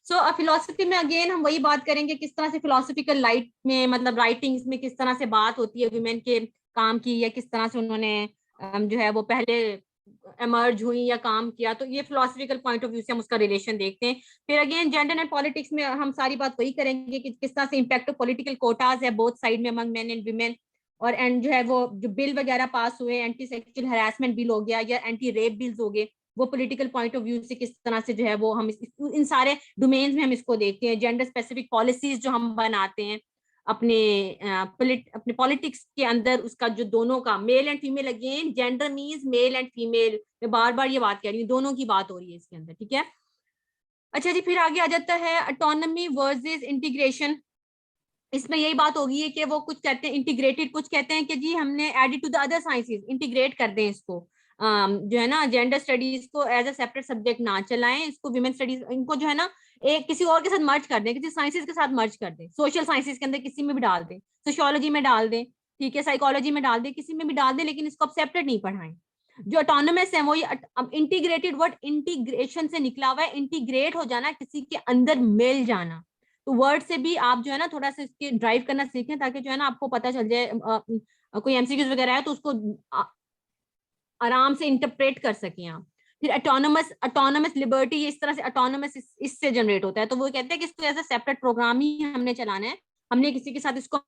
सो philosophy में again हम वही बात करेंगे किस तरह से फिलोसफिकल लाइट में, मतलब राइटिंग्स में किस तरह से बात होती है वुमेन के काम की, या किस तरह से उन्होंने जो है वो पहले एमर्ज हुई या काम किया। तो ये फिलोसफिकल पॉइंट ऑफ व्यू से हम उसका रिलेशन देखते हैं। फिर अगेन जेंडर एंड पॉलिटिक्स में हम सारी बात वही करेंगे कि किस तरह से इम्पैक्ट ऑफ पॉलिटिकल कोटाज है बोथ साइड में अमंग मेन एंड विमेन, और एंड जो है वो जो बिल वगैरह पास हुए, एंटी सेक्सुअल हरासमेंट बिल हो गया या एंटी रेप बिल्स हो गए, वो पॉलिटिकल पॉइंट ऑफ व्यू से किस तरह से जो है वो हम इन सारे डोमेन्स में हम इसको देखते हैं। जेंडर स्पेसिफिक पॉलिसीज जो हम बनाते हैं अपने अपने पॉलिटिक्स के अंदर, उसका जो दोनों का male and female, again gender means male and female, मैं बार बार ये बात कह रही हूँ, दोनों की बात हो रही है इसके अंदर, ठीक है। अच्छा जी, फिर आगे आ जाता है ऑटोनॉमी वर्सेस इंटीग्रेशन। इसमें यही बात होगी है कि वो कुछ कहते हैं इंटीग्रेटेड, कुछ कहते हैं कि जी हमने added to the other sciences, integrate कर दें इसको, जो है ना जेंडर स्टडीज को एज अ सेपरेट सब्जेक्ट ना चलाएं, इसको विमेन स्टडीज इनको जो है ना एक किसी और के साथ मर्ज कर दें, किसी साइंसेस के साथ मर्ज कर दें, सोशल साइंसेस के अंदर किसी में भी डाल दें, सोशियोलॉजी में डाल दें, ठीक है, साइकोलॉजी में डाल दें, किसी में भी डाल दें, लेकिन इसको अब सेपरेट नहीं पढ़ाएं। जो ऑटोनोमस है वो इंटीग्रेटेड वर्ड इंटीग्रेशन से निकला हुआ है, इंटीग्रेट हो जाना, किसी के अंदर मिल जाना। तो वर्ड से भी आप जो है ना थोड़ा सा इसके ड्राइव करना सीखें, ताकि जो है ना आपको पता चल जाए, कोई एमसीक्यूज वगैरह है तो उसको आराम से इंटरप्रेट कर सकें आप। फिर ऑटोनोमस, ऑटोनोमस लिबर्टी, ये इस तरह से ऑटोनोमस इससे जनरेट होता है। तो वो कहते हैं कि इसको ऐसा सेपरेट प्रोग्राम ही हमने चलाना है, हमने किसी के साथ इसको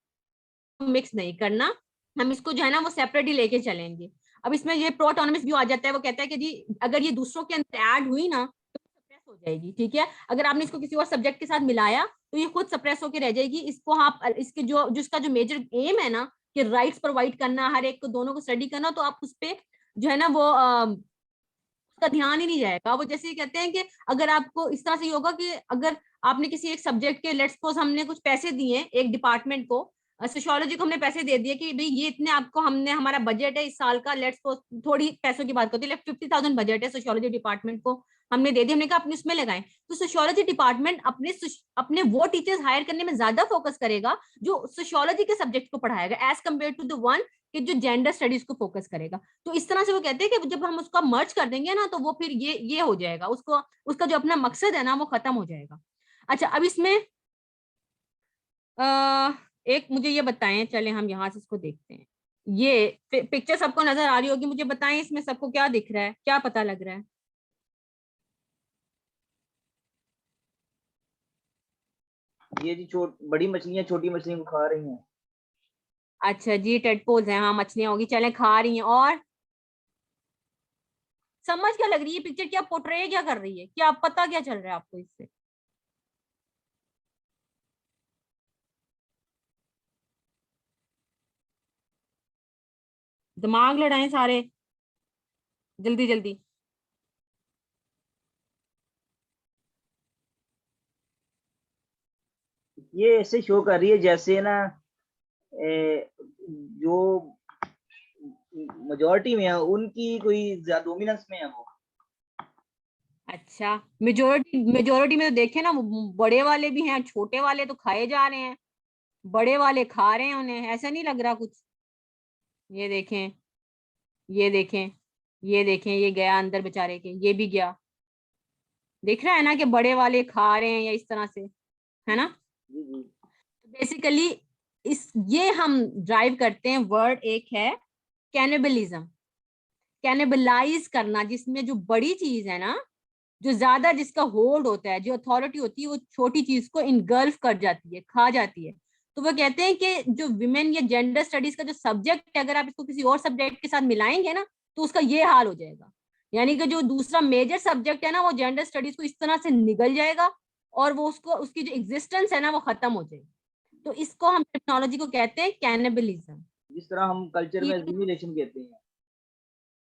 मिक्स नहीं करना, हम इसको जो है ना वो सेपरेट ही लेके चलेंगे। अब इसमें ये प्रो ऑटोनोमस व्यू आ जाता है, वो कहता है कि जी अगर ये दूसरों के अंदर ऐड हुई ना तो सप्रेस हो जाएगी, ठीक है। अगर आपने इसको किसी और सब्जेक्ट के साथ मिलाया तो ये खुद सप्रेस होकर रह जाएगी। इसको आप इसके जो जिसका जो मेजर एम है ना कि राइट्स प्रोवाइड करना, हर एक को, दोनों को स्टडी करना, तो आप उस पर जो है ना वो उसका ध्यान ही नहीं जाएगा। वो जैसे कहते हैं कि अगर आपको इस तरह से होगा कि अगर आपने किसी एक सब्जेक्ट के, लेट्स सपोज हमने कुछ पैसे दिए एक डिपार्टमेंट को, सोशियोलॉजी को हमने पैसे दे दिए कि भाई ये इतने आपको, हमने हमारा बजट है इस साल का, लेट्स सपोज थोड़ी पैसों की बात करते हैं, 50,000 बजट है सोशियोलॉजी डिपार्टमेंट को, हमने दे दिया, हमने कहा अपने उसमें लगाएं। तो सोशियोलॉजी डिपार्टमेंट अपने अपने वो टीचर्स हायर करने में ज्यादा फोकस करेगा जो सोशियोलॉजी के सब्जेक्ट को पढ़ाएगा as compare to the one कि जो जेंडर स्टडीज को फोकस करेगा। तो इस तरह से वो कहते हैं कि जब हम उसका मर्ज कर देंगे ना तो वो फिर ये हो जाएगा, उसको उसका जो अपना मकसद है ना वो खत्म हो जाएगा। अच्छा, अब इसमें एक मुझे ये बताएं, चले हम यहाँ से इसको देखते हैं। ये पिक्चर सबको नजर आ रही होगी, मुझे बताएं इसमें सबको क्या दिख रहा है, क्या पता लग रहा है? ये जी बड़ी मछलियां छोटी मछलियों को खा रही हैं। अच्छा जी, टेडपोल्स हैं, हाँ मछलियां होगी, चलें खा रही हैं। और समझ क्या लग रही है पिक्चर, क्या पोर्ट्रे क्या कर रही है, क्या पता क्या चल रहा है आपको इससे? दिमाग लड़ाएं सारे, जल्दी जल्दी। ये ऐसे शो कर रही है जैसे ना जो मेजोरिटी में है उनकी कोई डोमिनेंस में है वो। अच्छा, मेजोरिटी मेजोरिटी में तो देखे ना, बड़े वाले भी हैं, छोटे वाले तो खाए जा रहे हैं, बड़े वाले खा रहे हैं उन्हें, ऐसा नहीं लग रहा कुछ? ये देखें, ये देखें, ये देखें, ये गया अंदर बेचारे के, ये भी गया। देख रहा है ना कि बड़े वाले खा रहे हैं या इस तरह से, है ना। जी जी। बेसिकली इस ये हम ड्राइव करते हैं, वर्ड एक है कैनिबलिज्म, कैनिबलाइज करना, जिसमें जो बड़ी चीज है ना, जो ज्यादा जिसका होल्ड होता है, जो अथॉरिटी होती है, वो छोटी चीज को इनगल्फ कर जाती है, खा जाती है। तो वो कहते हैं कि जो विमेन या जेंडर स्टडीज का जो सब्जेक्ट है, अगर आप इसको किसी और सब्जेक्ट के साथ मिलाएंगे ना तो उसका ये हाल हो जाएगा। यानी कि जो दूसरा मेजर सब्जेक्ट है ना वो जेंडर स्टडीज को इस तरह से निगल जाएगा, और वो उसको उसकी जो एग्जिस्टेंस है ना वो खत्म हो जाएगी। तो इसको हम टेक्नोलॉजी को कहते हैं कैनिबलिज्म। जिस तरह हम कल्चर में एसिमिलेशन कहते हैं।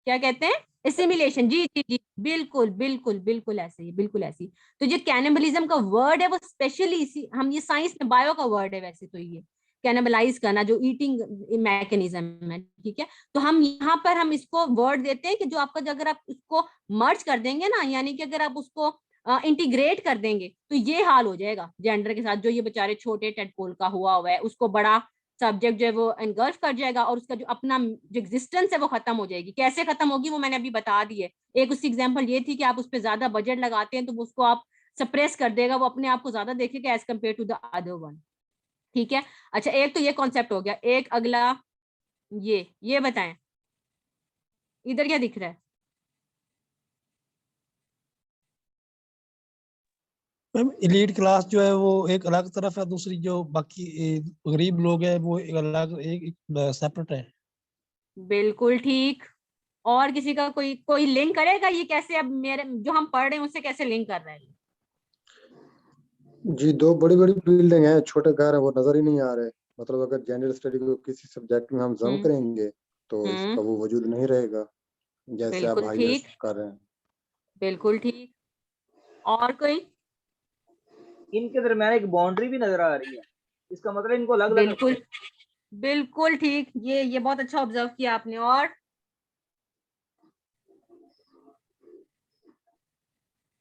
क्या कहते हैं? एसिमिलेशन, जी जी जी, बिल्कुल बिल्कुल बिल्कुल ऐसे ही, बिल्कुल ऐसी। तो जो कैनिबलिज्म का वर्ड है वो स्पेशली इसी, हम ये साइंस में बायो का वर्ड है वैसे तो, ये कैनिबलाइज करना जो ईटिंग मैकेनिज्म है, ठीक है। तो हम यहाँ पर हम इसको वर्ड देते हैं कि जो आपका, अगर आप उसको मर्ज कर देंगे ना, यानी कि अगर आप उसको इंटीग्रेट कर देंगे तो ये हाल हो जाएगा जेंडर के साथ। जो ये बेचारे छोटे टेडपोल का हुआ है उसको बड़ा सब्जेक्ट जो है वो एनगल्फ कर जाएगा, और उसका जो अपना जो एग्जिस्टेंस है वो खत्म हो जाएगी। कैसे खत्म होगी वो मैंने अभी बता दी है। एक उसकी एग्जांपल ये थी कि आप उस पर ज्यादा बजट लगाते हैं तो उसको आप सप्रेस कर देगा, वो अपने आप को ज्यादा देखेगा as compare to the other one. ठीक है, अच्छा एक तो ये कॉन्सेप्ट हो गया। एक अगला ये बताएं इधर क्या दिख रहा है? मैम एलीट क्लास जो है वो एक अलग तरफ है, दूसरी जो बाकी गरीब लोग हैं वो एक अलग एक सेपरेट है। बिल्कुल ठीक। और किसी का कोई कोई लिंक करेगा ये कैसे, अब मेरे जो हम पढ़ रहे हैं उससे कैसे लिंक कर रहे हैं? जी, दो बड़ी बड़ी बिल्डिंग है, छोटे घर है, वो नजर ही नहीं आ रहे। मतलब अगर जेंडर स्टडी को किसी सब्जेक्ट में हम जम करेंगे तो इसका वो वजूद नहीं रहेगा, जैसे आप बिल्कुल हाईलाइट ठीक, कर रहे हैं। बिल्कुल ठीक। और कोई? इनके दरम्यान एक बाउंड्री भी नजर आ रही है, इसका मतलब इनको अलग अलग बिल्कुल बिल्कुल ठीक, ये बहुत अच्छा ऑब्जर्व किया आपने। और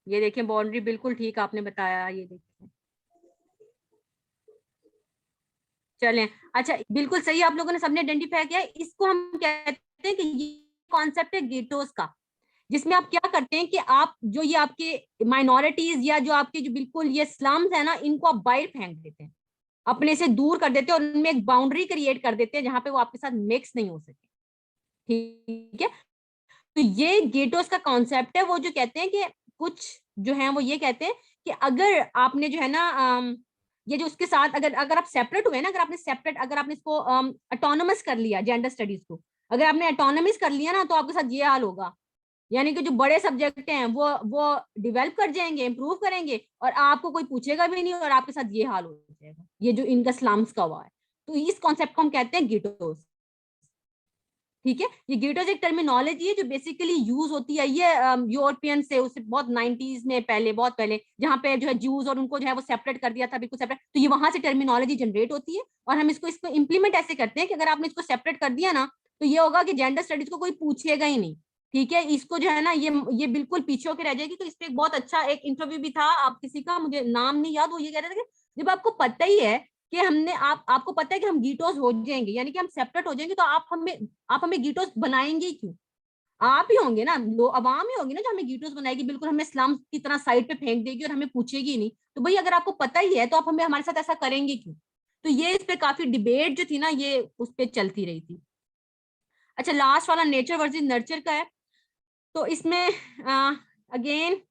ये देखिए बाउंड्री, बिल्कुल ठीक आपने बताया, ये देखिए। चलें, अच्छा बिल्कुल सही आप लोगों ने सबने आइडेंटिफाई किया। इसको हम कहते हैं कि ये कॉन्सेप्ट है गेटोस का, जिसमें आप क्या करते हैं कि आप जो ये आपके माइनॉरिटीज या जो आपके जो बिल्कुल ये स्लम्स है ना, इनको आप बाहर फेंक देते हैं, अपने से दूर कर देते हैं और उनमें एक बाउंड्री क्रिएट कर देते हैं जहां पे वो आपके साथ मिक्स नहीं हो सके। ठीक है, तो ये गेटोस का कॉन्सेप्ट है। वो जो कहते हैं कि कुछ जो है वो ये कहते हैं कि अगर आपने जो है ना ये जो उसके साथ अगर अगर आप सेपरेट हुए ना, अगर आपने इसको ऑटोनोमस कर लिया जेंडर स्टडीज को, अगर आपने ऑटोनोमस कर लिया ना, तो आपके साथ ये हाल होगा। यानी कि जो बड़े सब्जेक्ट हैं वो डेवलप कर जाएंगे, इंप्रूव करेंगे, और आपको कोई पूछेगा भी नहीं, और आपके साथ ये हाल हो जाएगा, ये जो इनका स्लम्स का हुआ है। तो इस कॉन्सेप्ट को हम कहते हैं गेटोस। ठीक है, ये गेटोस एक टर्मिनोलॉजी है जो बेसिकली यूज होती है ये यूरोपियन से, उससे बहुत 90s में पहले, बहुत पहले, जहाँ पे जो है जूस और उनको जो है वो सेपरेट कर दिया था, बिल्कुल सेपरेट। तो ये वहां से टर्मिनोलॉजी जनरेट होती है, और हम इसको इम्प्लीमेंट ऐसे करते हैं कि अगर आपने इसको सेपरेट कर दिया ना, तो ये होगा कि जेंडर स्टडीज को कोई पूछेगा ही नहीं। ठीक है, इसको जो है ना ये बिल्कुल पीछे होकर रह जाएगी। तो इस पे एक बहुत अच्छा एक इंटरव्यू भी था, आप किसी का मुझे नाम नहीं याद, वो ये कह रहे थे कि जब आपको पता ही है कि आपको पता है कि हम गीटोस हो जाएंगे, यानी कि हम सेपरेट हो जाएंगे, तो आप हमें गीटोस बनाएंगे ही क्यों? आप ही होंगे ना, अवाम ही होंगी ना जो हमें गीटोस बनाएगी, बिल्कुल हमें स्लम की तरह साइड पे फेंक देगी और हमें पूछेगी ही नहीं। तो भाई अगर आपको पता ही है तो आप हमारे साथ ऐसा करेंगे क्यों? तो ये इस पे काफी डिबेट जो थी ना, ये उस पे चलती रही थी। अच्छा लास्ट वाला नेचर वर्सेस नर्चर का है। तो इसमें again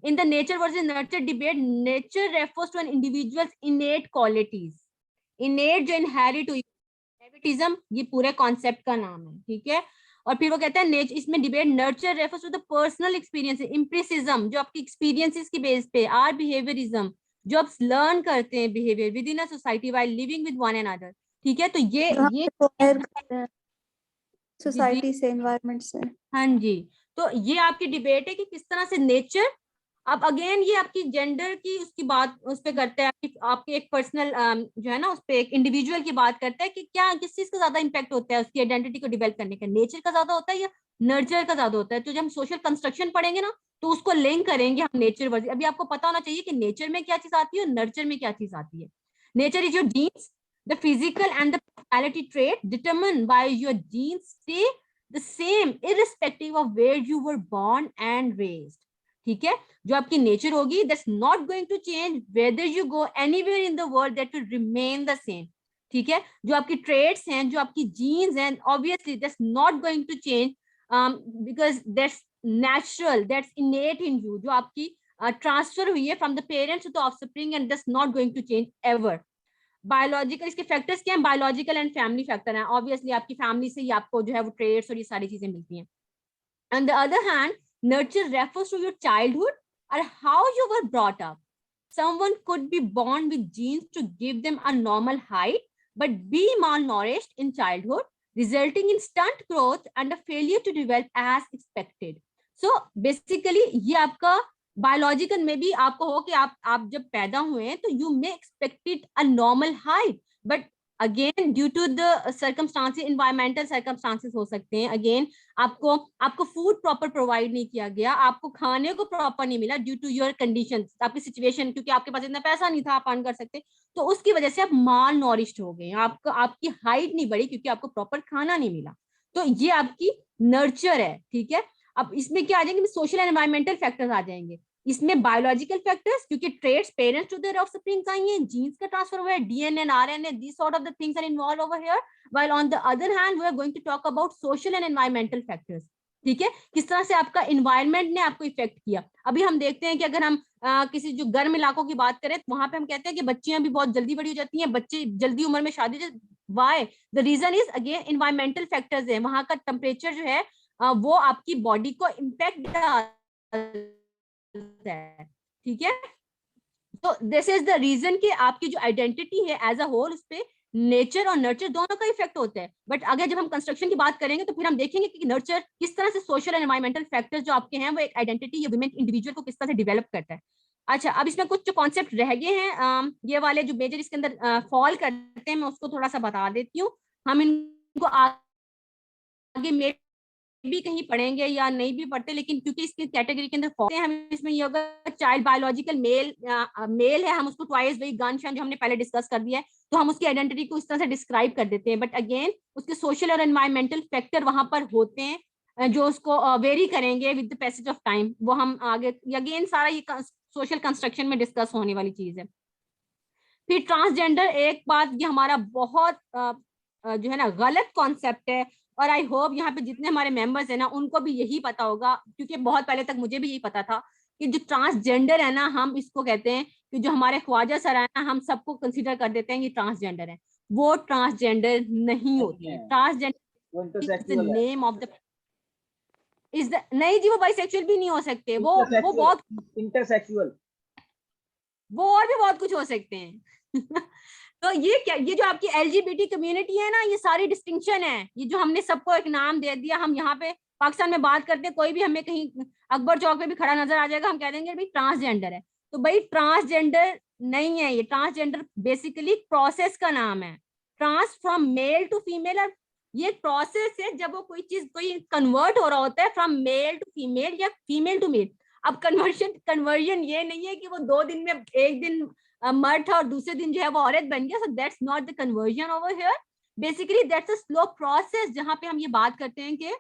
in the nature versus nurture debate, nature refers to an individual's innate qualities, innate जो inherit हुई, favoritism ये पूरे कॉन्सेप्ट का नाम है। ठीक है, और फिर वो कहता है नेचर, इसमें debate nurture refers to the personal experience, empiricism जो आपकी एक्सपीरियंसेस की बेस पे, आर बिहेवियरिज्म जो आप लर्न करते हैं behaviour with in a society while living with one and other. ठीक है, तो ये सोसाइटी से, एनवायरनमेंट से। हाँ जी, तो ये आपकी डिबेट है कि किस तरह से नेचर, अब अगेन ये आपकी जेंडर की उसकी बात उस पे करता है, आपकी एक पर्सनल जो है ना उस पे एक इंडिविजुअल की बात करता है कि क्या किस चीज का ज्यादा इंपैक्ट होता है उसकी आइडेंटिटी को डेवलप करने का, नेचर का ज्यादा होता है या नर्चर का ज्यादा होता है? तो जब हम सोशल कंस्ट्रक्शन पढ़ेंगे ना, तो उसको लिंक करेंगे हम नेचर वर्सेस। अभी आपको पता होना चाहिए कि नेचर में क्या चीज आती है और नर्चर में क्या चीज आती है। Nature is your genes, the physical and the personality trait determined by your genes stay the same irrespective of where you were born and raised। ठीक है, जो आपकी नेचर होगी that's not going to change whether you go anywhere in the world, that will remain the same। ठीक है, जो आपकी trades हैं, जो आपकी जीन्स हैं, obviously that's not going to change because that's natural, that's innate in you, जो आपकी ट्रांसफर हुई है from the parents to the offspring and that's not going to change ever। Biological इसके फैक्टर्स क्या हैं? बायोलॉजिकल एंड फैमिली फैक्टर हैं, obviously आपकी family से ही आपको जो है वो ट्रेड्स और ये सारी चीजें मिलती हैं। On the other hand nurture refers to your childhood और how you were brought up. Someone could be born with genes to give them a normal height but be malnourished in childhood, resulting in stunt growth and a failure to develop as expected। So basically ये आपका biological में भी आपको हो कि आप जब पैदा हुए हैं तो you may expected a normal height, but again due to the circumstances, environmental circumstances हो सकते हैं, अगेन आपको फूड प्रॉपर प्रोवाइड नहीं किया गया, आपको खाने को प्रॉपर नहीं मिला ड्यू टू योर कंडीशंस, आपकी सिचुएशन, क्योंकि आपके पास इतना पैसा नहीं था आप अर्न कर सकते, तो उसकी वजह से आप माल नॉरिश्ड हो गए, आपकी हाइट नहीं बढ़ी क्योंकि आपको प्रॉपर खाना नहीं मिला। तो ये आपकी नर्चर है। ठीक है, अब इसमें क्या आ जाएंगे? सोशल एंड एनवायरमेंटल फैक्टर्स आ जाएंगे। इसमें बायोलॉजिकल फैक्टर्स, क्योंकि traits parents to their offspring चाहिए, जीन्स का ट्रांसफर हुआ है, DNA and RNA, this sort of the things are involve over here, while on the other hand we are going to talk about social and environmental factors. ठीक है, किस तरह से आपका इन्वायरमेंट ने आपको इफेक्ट किया। अभी हम देखते हैं कि अगर हम किसी जो गर्म इलाकों की बात करें तो वहां पे हम कहते हैं कि बच्चियां भी बहुत जल्दी बड़ी हो जाती हैं, बच्चे जल्दी उम्र में शादी, why the reason is again environmental factors है, वहां का टेम्परेचर जो है वो आपकी बॉडी को इम्पैक्ट है। ठीक है, तो दिस इज द रीजन कि आपकी जो आइडेंटिटी है एज अ होल, उस पे नेचर और नर्चर दोनों का इफेक्ट होता है। बट अगर जब हम कंस्ट्रक्शन की बात करेंगे तो फिर हम देखेंगे कि नर्चर किस तरह से सोशल एंड एनवायरमेंटल फैक्टर्स जो आपके हैं वो एक आइडेंटिटी या वुमेन इंडिविजुअल को किस तरह से डेवलप करता है। अच्छा, अब इसमें कुछ जो कॉन्सेप्ट रह गए हैं ये वाले जो मेजर इसके अंदर फॉल करते हैं, मैं उसको थोड़ा सा बता देती हूँ। हम इनको आगे में भी कहीं पढ़ेंगे या नहीं भी पढ़ते, लेकिन क्योंकि इसके कैटेगरी के अंदर फॉल हैं, हम इसमें ये होगा चाइल्ड बायोलॉजिकल मेल है, हम उसको ट्वाइस वही गनशन जो हमने पहले डिस्कस कर दिया है, तो हम उसकी आइडेंटिटी को इस तरह से डिस्क्राइब कर देते हैं। बट अगेन उसके सोशल और एनवायरमेंटल फैक्टर वहां पर होते हैं जो उसको वेरी करेंगे with the passage of time, वो हम आगे अगेन सारा ये सोशल कंस्ट्रक्शन में डिस्कस होने वाली चीज है। फिर ट्रांसजेंडर, एक बात ये हमारा बहुत जो है ना गलत कॉन्सेप्ट है, और आई होप यहाँ पे जितने हमारे मेंबर्स हैं ना उनको भी यही पता होगा, क्योंकि बहुत पहले तक मुझे भी यही पता था कि जो ट्रांसजेंडर है ना, हम इसको कहते हैं कि जो हमारे ख्वाजा सर है ना, हम सबको कंसीडर कर देते हैं कि ट्रांसजेंडर है, वो ट्रांसजेंडर नहीं होती है। Transgender name of the is the, नहीं जी वो बाइसेक्सुअल भी नहीं हो सकते, वो बहुत इंटरसेक्सुअल, वो और भी बहुत कुछ हो सकते हैं। तो ये क्या, ये जो आपकी एलजीबीटी कम्युनिटी है ना, ये सारी डिस्टिंक्शन है, ये जो हमने सबको एक नाम दे दिया। हम यहाँ पे पाकिस्तान में बात करते हैं, कोई भी हमें कहीं अकबर चौक पे भी खड़ा नजर आ जाएगा, हम कह देंगे भाई ट्रांसजेंडर है। तो भाई ट्रांसजेंडर नहीं है ये, ट्रांसजेंडर बेसिकली प्रोसेस का नाम है, trans from male to female. ये प्रोसेस है जब वो कोई चीज कोई कन्वर्ट हो रहा होता है फ्रॉम मेल टू फीमेल या फीमेल टू मेल। अब कन्वर्जन ये नहीं है कि वो 2 दिन में, एक दिन मर्द था और दूसरे दिन जो है वो औरत बन गया, so that's not the conversion over here. Basically that's a slow process, जहां पे हम ये बात करते हैं कि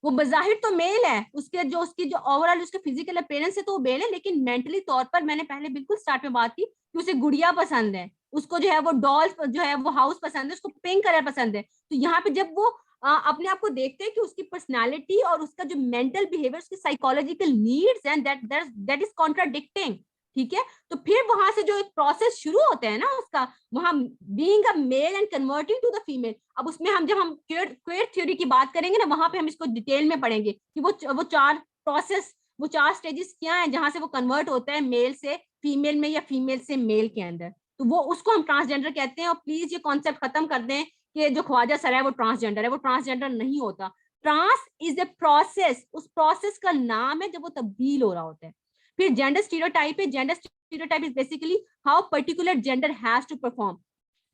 वो बजाहिर तो मेल है, उसके जो उसकी जो ओवरऑल उसके फिजिकल अपीयरेंस है तो वो मेल है, लेकिन मेंटली तौर पर, मैंने पहले बिल्कुल स्टार्ट में बात की कि उसे गुड़िया पसंद है, उसको जो है वो डॉल्स जो है वो हाउस पसंद है, उसको पिंक कलर पसंद है। तो यहाँ पे जब वो अपने आप को देखते हैं कि उसकी पर्सनालिटी और उसका जो मेंटल बिहेवियर, उसकी psychological needs and that is contradicting. ठीक है, तो फिर वहां से जो एक प्रोसेस शुरू होता है ना उसका, वहां being a male and converting to the female. अब उसमें हम जब हम क्वेयर थ्योरी की बात करेंगे ना, वहां पे हम इसको डिटेल में पढ़ेंगे कि वो 4 प्रोसेस, वो 4 स्टेजेस क्या है जहां से वो कन्वर्ट होता है मेल से फीमेल में या फीमेल से मेल के अंदर। तो वो उसको हम ट्रांसजेंडर कहते हैं। और प्लीज ये कॉन्सेप्ट खत्म कर दें कि जो ख्वाजा सर है वो ट्रांसजेंडर है, वो ट्रांसजेंडर नहीं होता। ट्रांस इज ए प्रोसेस, उस प्रोसेस का नाम है जब वो तब्दील हो रहा होता है। फिर जेंडर स्टीरियोटाइप है, gender stereotype is basically how particular gender has to perform.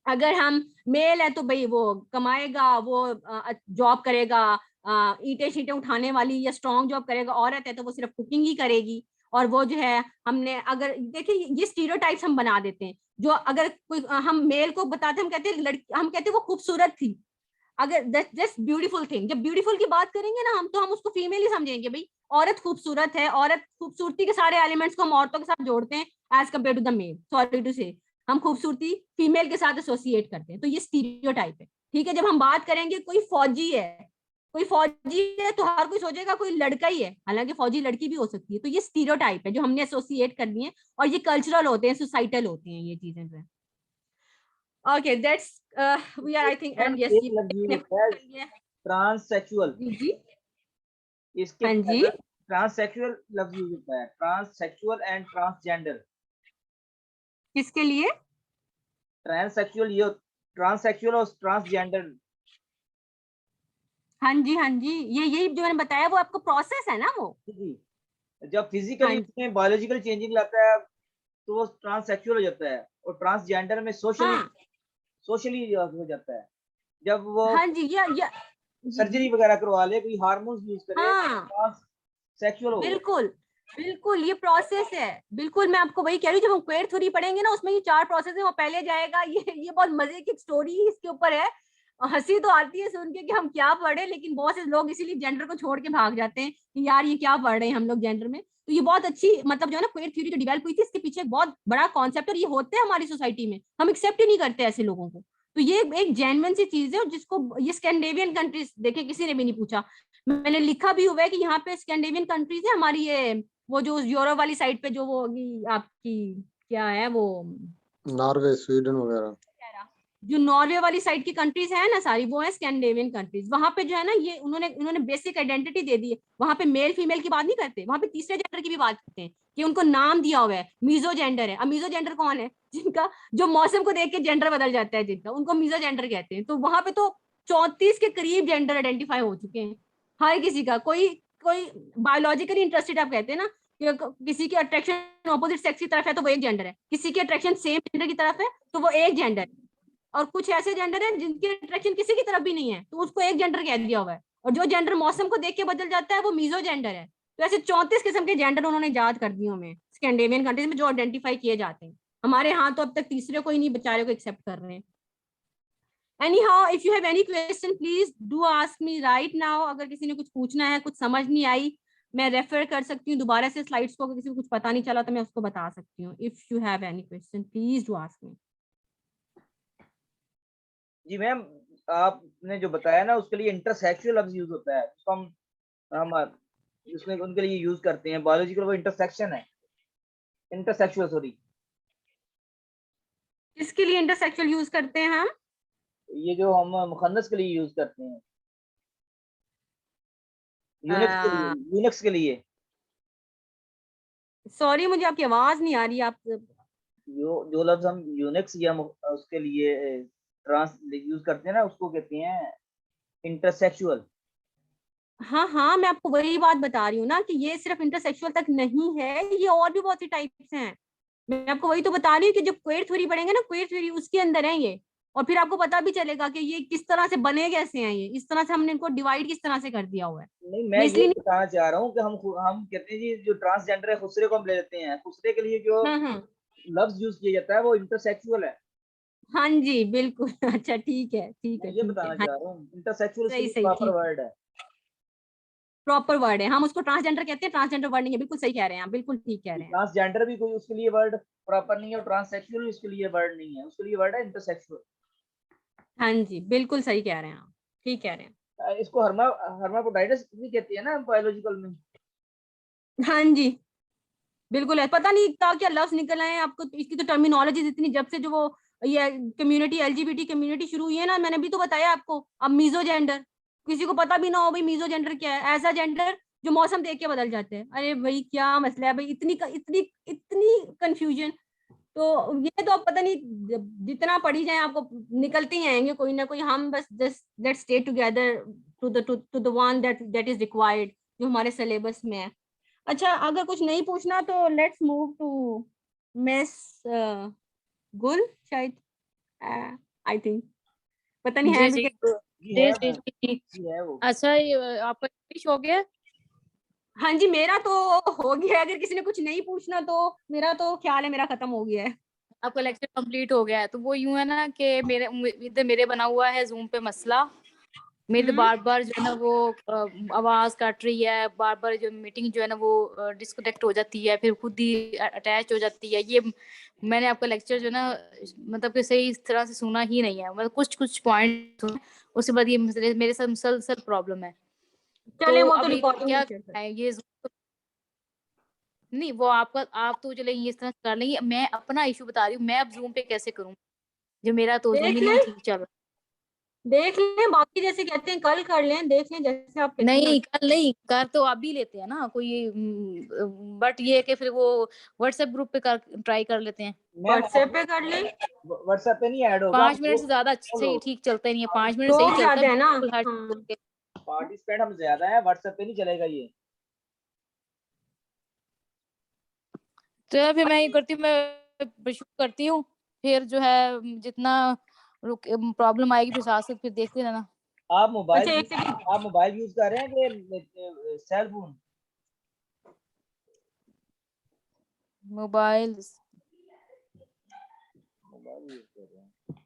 अगर हम मेल है तो भाई वो कमाएगा, वो जॉब करेगा, ईंटें शीटें उठाने वाली या स्ट्रॉन्ग जॉब करेगा। औरत है तो वो सिर्फ कुकिंग ही करेगी। और वो जो है, हमने अगर देखिए ये स्टीरियोटाइप्स हम बना देते हैं, जो अगर कोई हम मेल को बताते हैं, हम कहते हैं लड़की, हम कहते हैं वो खूबसूरत थी, अगर जस्ट ब्यूटीफुल थिंग, जब ब्यूटीफुल की बात करेंगे ना हम, तो हम उसको फीमेल ही समझेंगे। भाई औरत खूबसूरत है, औरत खूबसूरती के सारे एलिमेंट्स को हम औरतों के साथ जोड़ते हैं as compare to the male. Sorry to say, हम खूबसूरती फीमेल के साथ एसोसिएट करते हैं, तो ये स्टीरियोटाइप है। ठीक है, जब हम बात करेंगे कोई फौजी है, कोई फौजी है तो हर कोई सोचेगा कोई लड़का ही है, हालांकि फौजी लड़की भी हो सकती है। तो ये स्टीरियोटाइप है जो हमने एसोसिएट कर दिए, और ये कल्चरल होते हैं, सोसाइटल होते हैं ये चीजें जो है। Okay, that's we are I think and yes एक लफ्ज यूज होता है ट्रांससेक्सुअल। जी इसके हाँ जी, ट्रांससेक्सुअल लफ्ज यूज होता है, ट्रांससेक्सुअल एंड ट्रांसजेंडर। किसके लिए? ट्रांससेक्सुअल, ये ट्रांससेक्सुअल और ट्रांसजेंडर। हाँ जी हाँ जी, ये यही जो मैंने बताया वो आपको प्रोसेस है ना वो। जी, जब फिजिकली हाँ, उसमें बायोलॉजिकल चेंजिंग लाता है तो वो ट्रांससेक्सुअल हो जाता है, और ट्रांसजेंडर में सोशली हो जाता है जब वो हाँ जी, सर्जरी वगैरह करवा ले, कोई हार्मोन्स यूज करे, हाँ ट्रांससेक्सुअल हो गया। बिल्कुल बिल्कुल, ये प्रोसेस है। बिल्कुल, मैं आपको वही कह रही हूँ, जब हम क्वेयर थ्योरी पढ़ेंगे ना उसमें ये 4 प्रोसेस है, वो पहले जाएगा। ये बहुत मजे की स्टोरी इसके ऊपर है। हंसी तो आती है सुन के कि हम क्या पढ़े, लेकिन बहुत से लोग इसीलिए जेंडर को छोड़ के भाग जाते हैं कि यार ये क्या पढ़ रहे हैं हम लोग जेंडर में। तो ये बहुत अच्छी मतलब जो है ना क्वेयर थ्योरी जो डेवलप हुई थी, इसके पीछे एक बहुत बड़ा कॉन्सेप्ट, और ये होते हैं हमारी सोसाइटी में, हम एक्सेप्ट ही नहीं करते ऐसे लोगों को। तो ये एक जेन्युइन सी चीज है, और जिसको ये स्कैंडिनेवियन कंट्रीज देखे किसी ने भी नहीं पूछा। मैंने लिखा भी हुआ है कि यहाँ पे स्कैंडिनेवियन कंट्रीज है हमारी, ये वो जो यूरोप वाली साइड पे जो वो होगी आपकी क्या है वो, नॉर्वे, स्वीडन वगैरह। जो नॉर्वे वाली साइड की कंट्रीज है ना सारी, वो है स्कैंडिनेवियन कंट्रीज। वहां पे जो है ना ये उन्होंने बेसिक आइडेंटिटी दे दी है। वहां पे मेल फीमेल की बात नहीं करते, वहां पे तीसरे जेंडर की भी बात करते हैं कि उनको नाम दिया हुआ है, मीजो जेंडर है। अब मीजो जेंडर कौन है? जिनका जो मौसम को देख के जेंडर बदल जाता है, जिनका, उनको मीजो जेंडर कहते हैं। तो वहां पे तो 34 के करीब जेंडर आइडेंटिफाई हो चुके हैं हर किसी का। कोई कोई बायोलॉजिकली इंटरेस्टेड आप कहते हैं ना, किसी की अट्रैक्शन ऑपोजिट सेक्स की तरफ है तो वो एक जेंडर है, किसी की अट्रैक्शन सेम जेंडर की तरफ है तो वो एक जेंडर है, और कुछ ऐसे जेंडर हैं जिनकी अट्रैक्शन किसी की तरफ भी नहीं है तो उसको एक जेंडर कह दिया हुआ है। और जो जेंडर मौसम को देख के बदल जाता है वो मीजो जेंडर है। तो ऐसे 34 किस्म के जेंडर उन्होंने याद कर दिए हमें स्कैंडिनेवियन कंट्रीज में जो आइडेंटिफाई किए जाते हैं। हमारे यहाँ तो अब तक तीसरे को ही नहीं, बेचारे को एक्सेप्ट कर रहे हैं। Anyhow, if you have any question, please do ask me right now. अगर किसी ने कुछ पूछना है, कुछ समझ नहीं आई, मैं रेफर कर सकती हूँ दोबारा से स्लाइड्स को। अगर किसी को कुछ पता नहीं चला तो मैं उसको बता सकती हूँ। If you have any question, please do ask me. जी मैम, आपने जो बताया ना उसके लिए इंटरसेक्सुअल लफ्ज यूज होता है, उसको हम उसमें उनके लिए यूज करते हैं। बायोलॉजिकल वो इंटरसेक्शन है, इंटरसेक्सुअल सॉरी। किसके लिए इंटरसेक्सुअल यूज करते हैं हम? ये जो हम मुखन्नस के लिए यूज करते हैं, यूनिक्स के लिए। सॉरी मुझे आपकी आवाज नहीं आ रही। आप जो लफ्ज हम यूनिक्स या उसके लिए ट्रांस यूज करते हैं ना, उसको कहते हैं इंटरसेक्सुअल। हाँ हाँ, मैं आपको वही बात बता रही हूँ ना कि ये सिर्फ इंटरसेक्सुअल तक नहीं है, ये और भी बहुत सी टाइप्स हैं। मैं आपको वही तो बता रही हूँ कि जब क्वेयर थ्योरी पढ़ेंगे ना, क्वेयर थ्योरी उसके अंदर है ये। और फिर आपको पता भी चलेगा कि ये किस तरह से बने कैसे हैं, ये इस तरह से हमने इनको डिवाइड किस तरह से कर दिया हुआ है। नहीं, मैं मैं ये इसलिए नहीं। बताना चाह रहा हूँ कि हम कहते हैं जी जो ट्रांसजेंडर है खुसरे को हम ले लेते हैं, खुसरे के लिए जो लफ्ज यूज किया जाता है वो इंटरसेक्सुअल है। हाँ जी बिल्कुल। अच्छा ठीक है ठीक मैं है ये ठीक है। बताना हाँ, चाह रहा हूँ, इंटरसेक्सुअल इसके सही लिए सही प्रॉपर ठीक, वर्ड है। प्रॉपर वर्ड है। हम उसको ट्रांसजेंडर कहते हैं, ट्रांसजेंडर वर्ड नहीं है। बिल्कुल सही कह रहे हैं आप, बिल्कुल ठीक कह रहे हैं। ट्रांसजेंडर भी कोई उसके लिए वर्ड प्रॉपर नहीं है, और ट्रांससेक्सुअल उसके लिए वर्ड नहीं है, उसके लिए वर्ड है इंटरसेक्सुअल। हाँ जी बिल्कुल सही कह रहे हैं आप, ठीक कह रहे हैं। इसको हर्माफ्रोडाइटिस भी कहती है ना बायोलॉजिकल में। हाँ जी बिल्कुल है। पता नहीं क्या क्या लफ्ज निकल आए हैं आपको, इसकी तो टर्मिनोलॉजीज इतनी, जब से जो वो ये कम्युनिटी एलजीबीटी कम्युनिटी शुरू हुई है ना, मैंने भी तो बताया आपको। अब मीजो जेंडर, किसी को पता भी ना हो भाई मीजो जेंडर क्या है। ऐसा जेंडर जो मौसम देख के बदल जाते हैं। अरे भाई क्या मसला है भाई, इतनी इतनी इतनी कंफ्यूजन। तो ये तो अब पता नहीं जितना पढ़ी जाए आपको निकलते ही आएंगे कोई ना कोई। हम बस just let's stay together to the one that is required, जो हमारे सिलेबस में है। अच्छा, अगर कुछ नहीं पूछना तो लेट्स मूव टू मिस गुल शायद, आई थिंक, पता नहीं है जी भी जी क्या। जी जी है जी वो, जी। जी है वो। अच्छा, ये आपका फिनिश हो गया? हाँ जी मेरा तो हो गया। अगर किसी ने कुछ नहीं पूछना तो मेरा तो ख्याल है मेरा खत्म हो गया है। आपका लेक्चर कंप्लीट हो गया है? तो वो यूं है ना कि मेरे बना हुआ है जूम पे मसला। मेरे बार बार जो है ना वो आवाज काट रही है, बार बार जो मीटिंग जो है ना वो डिस्कनेक्ट हो जाती है, फिर खुद ही अटैच हो जाती है। ये मैंने आपका लेक्चर जो है ना मतलब कि सही तरह से सुना ही नहीं है। मतलब कुछ कुछ पॉइंट उसके बाद ये मेरे साथ मुसलसल प्रॉब्लम है। चले तो वो तो अब रिकॉर्डिंग क्या में शेयर कर। करना है ये नहीं, वो आपका आप तो चले इस तरह कर लेंगे। मैं अपना इशू बता रही हूँ, मैं अब जूम पे कैसे करूँ जो मेरा तो जूम देख ही नहीं लें, ठीक चल रहा। देख लें, बाकी जैसे कहते हैं कल कर लें, देख लें जैसे आप कहती हैं। नहीं, कल नहीं, कर तो आप भी लेते हैं ना कोई, बट ये है कि फिर वो व्हाट्सएप ग्रुप पे कर ट्राई कर लेते हैं। मैम व्हाट्सएप पे कर लें। व्हाट्सएप पे नहीं ऐड होगा, 5 मिनट से ज्यादा सही ठीक चलता ही नहीं है। 5 मिनट सही लोग चलता है, ज्यादा है ना। बिल्कुल हर हाँ चीज़ के। पार्टिसिपेंट हम ज्यादा है, व्हाट्सएप पे नहीं चलेगा ये। तो फिर मैं ये करती हूँ, मैं शुरू करती हूँ, फिर जो है जितना प्रॉब्लम आएगी फिर साथ साथ फिर देखते रहना। आप अच्छा एक सेकंड, मोबाइल यूज कर रहे हैं कि cell phone? Mobile mobile use कर रहे हैं।